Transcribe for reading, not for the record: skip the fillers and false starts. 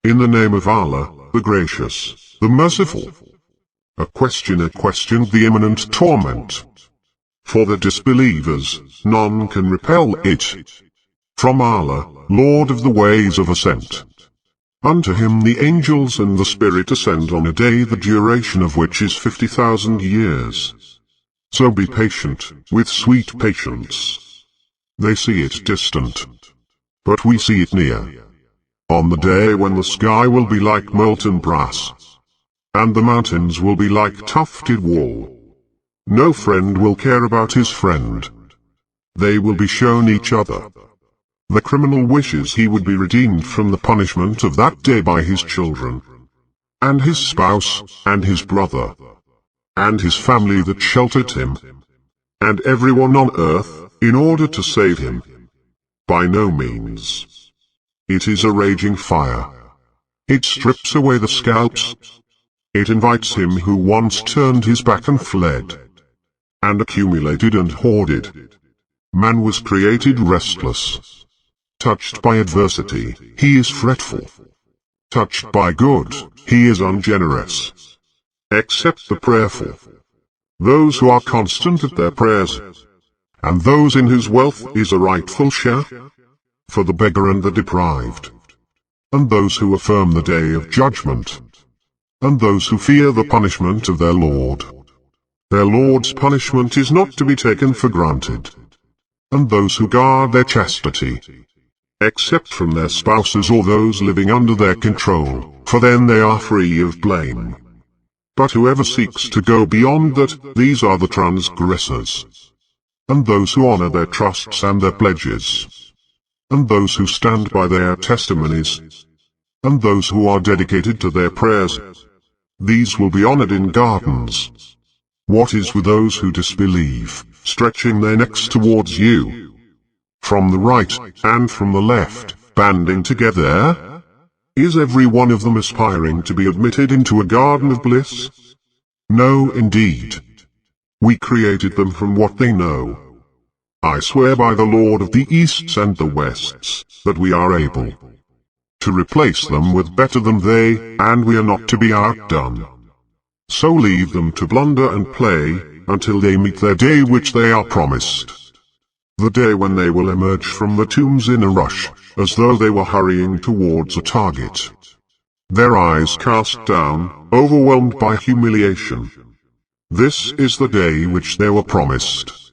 In the name of Allah, the Gracious, the Merciful. A questioner questioned the imminent torment. For the disbelievers, none can repel it. From Allah, Lord of the ways of ascent. Unto him the angels and the Spirit ascend on a day the duration of which is 50,000 years. So be patient, with sweet patience. They see it distant, but we see it near. On the day when the sky will be like molten brass, and the mountains will be like tufted wool. No friend will care about his friend. They will be shown each other. The criminal wishes he would be redeemed from the punishment of that day by his children, and his spouse, and his brother, and his family that sheltered him, and everyone on earth, in order to save him. By no means. It is a raging fire. It strips away the scalps. It invites him who once turned his back and fled, and accumulated and hoarded. Man was created restless. Touched by adversity, he is fretful. Touched by good, he is ungenerous. Except the prayerful. Those who are constant at their prayers, and those in whose wealth is a rightful share. For the beggar and the deprived, and those who affirm the day of judgment, and those who fear the punishment of their Lord. Their Lord's punishment is not to be taken for granted. And those who guard their chastity, except from their spouses or those living under their control, for then they are free of blame. But whoever seeks to go beyond that, these are the transgressors. And those who honor their trusts and their pledges, and those who stand by their testimonies, and those who are dedicated to their prayers, these will be honored in gardens. What is with those who disbelieve, stretching their necks towards you, from the right and from the left, banding together? Is every one of them aspiring to be admitted into a garden of bliss? No, indeed. We created them from what they know. I swear by the Lord of the Easts and the Wests, that we are able to replace them with better than they, and we are not to be outdone. So leave them to blunder and play, until they meet their day which they are promised. The day when they will emerge from the tombs in a rush, as though they were hurrying towards a target. Their eyes cast down, overwhelmed by humiliation. This is the day which they were promised.